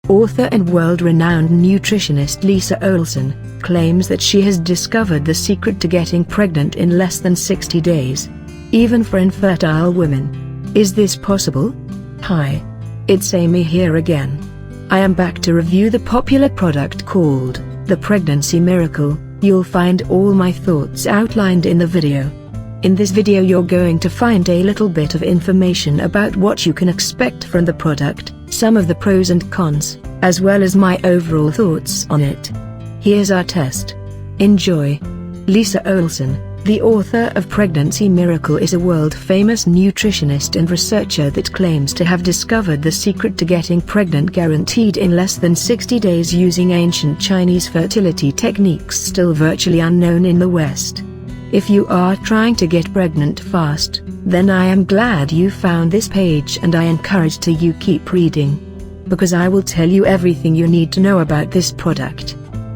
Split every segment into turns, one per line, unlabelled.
Author and world-renowned nutritionist Lisa Olson claims that she has discovered the secret to getting pregnant in less than 60 days, even for infertile women. Is this possible? Hi. It's Amy here again. I am back to review the popular product called the Pregnancy Miracle. You'll find all my thoughts outlined in the video. In this video you're going to find a little bit of information about what you can expect from the product, some of the pros and cons, as well as my overall thoughts on it. Here's our test. Enjoy. Lisa Olson, the author of Pregnancy Miracle, is a world-famous nutritionist and researcher that claims to have discovered the secret to getting pregnant guaranteed in less than 60 days using ancient Chinese fertility techniques still virtually unknown in the West. If you are trying to get pregnant fast, then I am glad you found this page, and I encourage you keep reading. Because I will tell you everything you need to know about this product.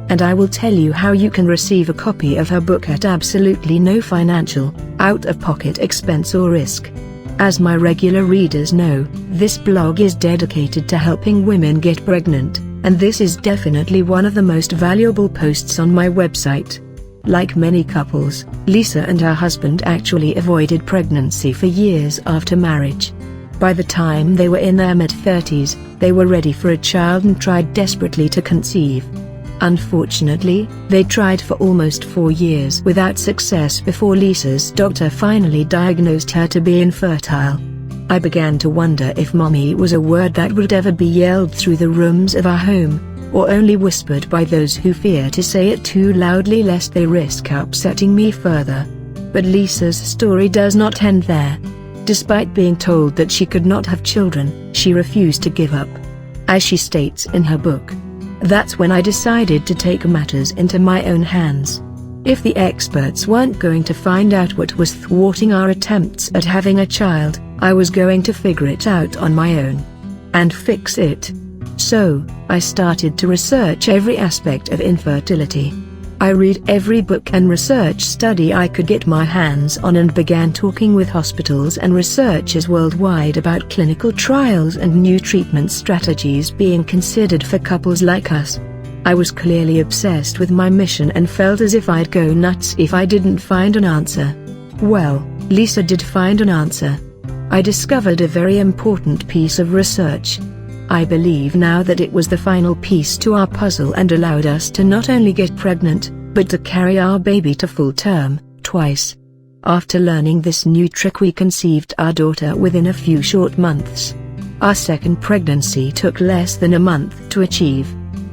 And I will tell you how you can receive a copy of her book at absolutely no financial, out-of-pocket expense or risk. As my regular readers know, this blog is dedicated to helping women get pregnant, and this is definitely one of the most valuable posts on my website. Like many couples, Lisa and her husband actually avoided pregnancy for years after marriage. By the time they were in their mid-30s, they were ready for a child and tried desperately to conceive. Unfortunately, they tried for almost 4 years without success before Lisa's doctor finally diagnosed her to be infertile. I began to wonder if mommy was a word that would ever be yelled through the rooms of our home, or only whispered by those who fear to say it too loudly lest they risk upsetting me further. But Lisa's story does not end there. Despite being told that she could not have children, she refused to give up. As she states in her book, "That's when I decided to take matters into my own hands. If the experts weren't going to find out what was thwarting our attempts at having a child, I was going to figure it out on my own. And fix it. So, I started to research every aspect of infertility. I read every book and research study I could get my hands on and began talking with hospitals and researchers worldwide about clinical trials and new treatment strategies being considered for couples like us. I was clearly obsessed with my mission and felt as if I'd go nuts if I didn't find an answer. Well, Lisa did find an answer. I discovered a very important piece of research. I believe now that it was the final piece to our puzzle and allowed us to not only get pregnant, but to carry our baby to full term, twice. After learning this new trick, we conceived our daughter within a few short months. Our second pregnancy took less than a month to achieve.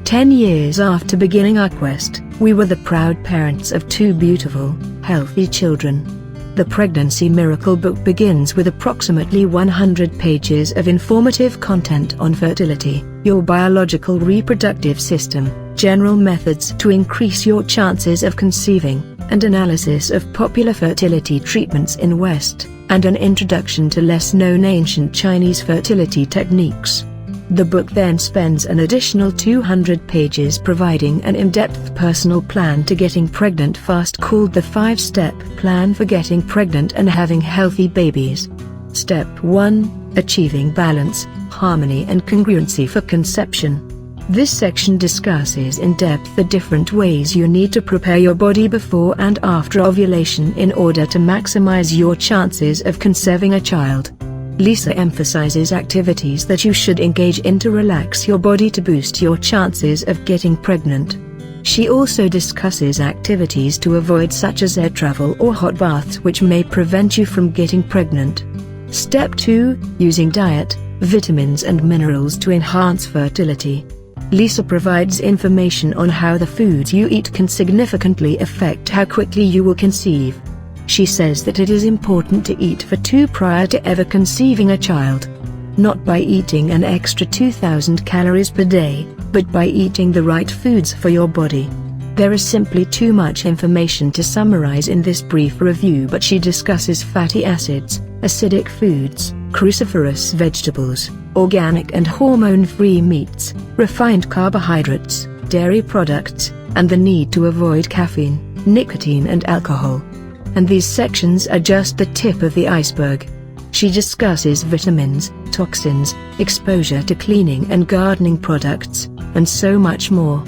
10 years after beginning our quest, we were the proud parents of 2 beautiful, healthy children. The Pregnancy Miracle book begins with approximately 100 pages of informative content on fertility, your biological reproductive system, general methods to increase your chances of conceiving, and analysis of popular fertility treatments in West, and an introduction to less-known ancient Chinese fertility techniques. The book then spends an additional 200 pages providing an in-depth personal plan to getting pregnant fast called the 5-Step Plan for Getting Pregnant and Having Healthy Babies. Step 1. Achieving balance, harmony and congruency for conception. This section discusses in depth the different ways you need to prepare your body before and after ovulation in order to maximize your chances of conceiving a child. Lisa emphasizes activities that you should engage in to relax your body to boost your chances of getting pregnant. She also discusses activities to avoid such as air travel or hot baths which may prevent you from getting pregnant. Step 2. Using diet, vitamins and minerals to enhance fertility. Lisa provides information on how the foods you eat can significantly affect how quickly you will conceive. She says that it is important to eat for 2 prior to ever conceiving a child. Not by eating an extra 2,000 calories per day, but by eating the right foods for your body. There is simply too much information to summarize in this brief review, but she discusses fatty acids, acidic foods, cruciferous vegetables, organic and hormone-free meats, refined carbohydrates, dairy products, and the need to avoid caffeine, nicotine and alcohol. And these sections are just the tip of the iceberg. She discusses vitamins, toxins, exposure to cleaning and gardening products, and so much more.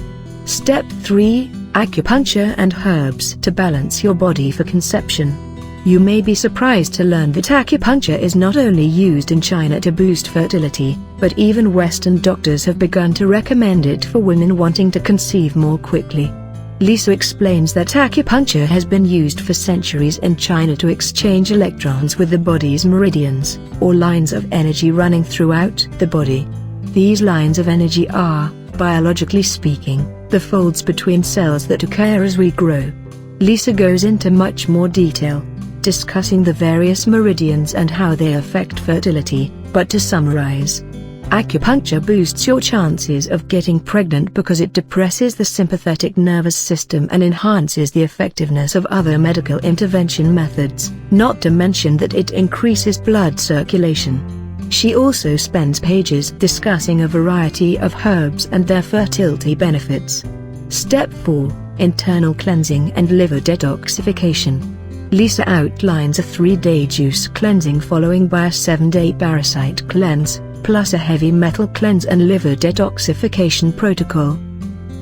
Step 3. Acupuncture and herbs to balance your body for conception. You may be surprised to learn that acupuncture is not only used in China to boost fertility, but even Western doctors have begun to recommend it for women wanting to conceive more quickly. Lisa explains that acupuncture has been used for centuries in China to exchange electrons with the body's meridians, or lines of energy running throughout the body. These lines of energy are, biologically speaking, the folds between cells that occur as we grow. Lisa goes into much more detail, discussing the various meridians and how they affect fertility, but to summarize, acupuncture boosts your chances of getting pregnant because it depresses the sympathetic nervous system and enhances the effectiveness of other medical intervention methods, not to mention that it increases blood circulation. She also spends pages discussing a variety of herbs and their fertility benefits. Step 4. Internal cleansing and liver detoxification. Lisa outlines a 3-day juice cleansing following by a 7-day parasite cleanse, plus a heavy metal cleanse and liver detoxification protocol.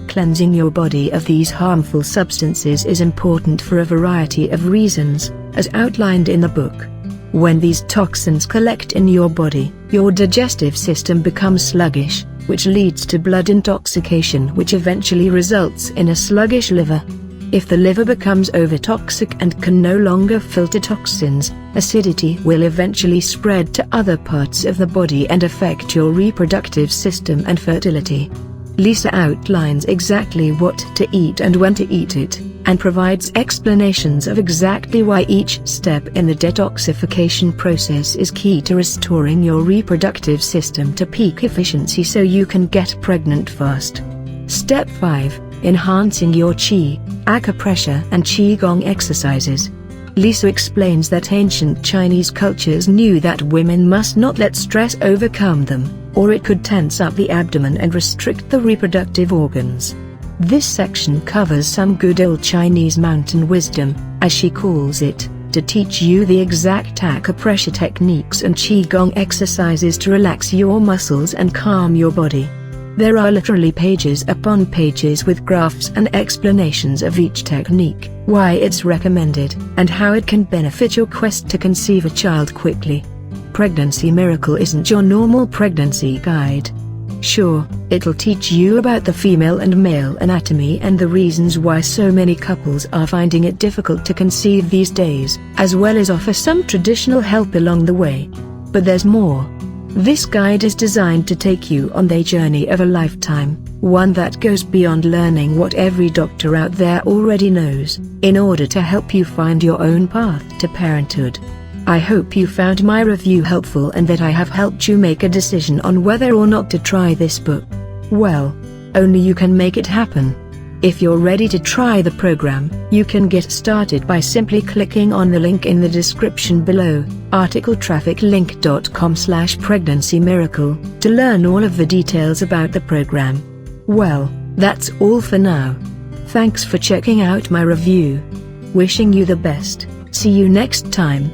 Cleansing your body of these harmful substances is important for a variety of reasons, as outlined in the book. When these toxins collect in your body, your digestive system becomes sluggish, which leads to blood intoxication, which eventually results in a sluggish liver. If the liver becomes overtoxic and can no longer filter toxins, acidity will eventually spread to other parts of the body and affect your reproductive system and fertility. Lisa outlines exactly what to eat and when to eat it, and provides explanations of exactly why each step in the detoxification process is key to restoring your reproductive system to peak efficiency so you can get pregnant fast. Step 5. Enhancing your qi, acupressure and qigong exercises. Lisa explains that ancient Chinese cultures knew that women must not let stress overcome them, or it could tense up the abdomen and restrict the reproductive organs. This section covers some good old Chinese mountain wisdom, as she calls it, to teach you the exact acupressure techniques and qigong exercises to relax your muscles and calm your body. There are literally pages upon pages with graphs and explanations of each technique, why it's recommended, and how it can benefit your quest to conceive a child quickly. Pregnancy Miracle isn't your normal pregnancy guide. Sure, it'll teach you about the female and male anatomy and the reasons why so many couples are finding it difficult to conceive these days, as well as offer some traditional help along the way. But there's more. This guide is designed to take you on the journey of a lifetime, one that goes beyond learning what every doctor out there already knows, in order to help you find your own path to parenthood. I hope you found my review helpful and that I have helped you make a decision on whether or not to try this book. Well, only you can make it happen. If you're ready to try the program, you can get started by simply clicking on the link in the description below, articletrafficlink.com/pregnancy-miracle, to learn all of the details about the program. Well, that's all for now. Thanks for checking out my review. Wishing you the best. See you next time.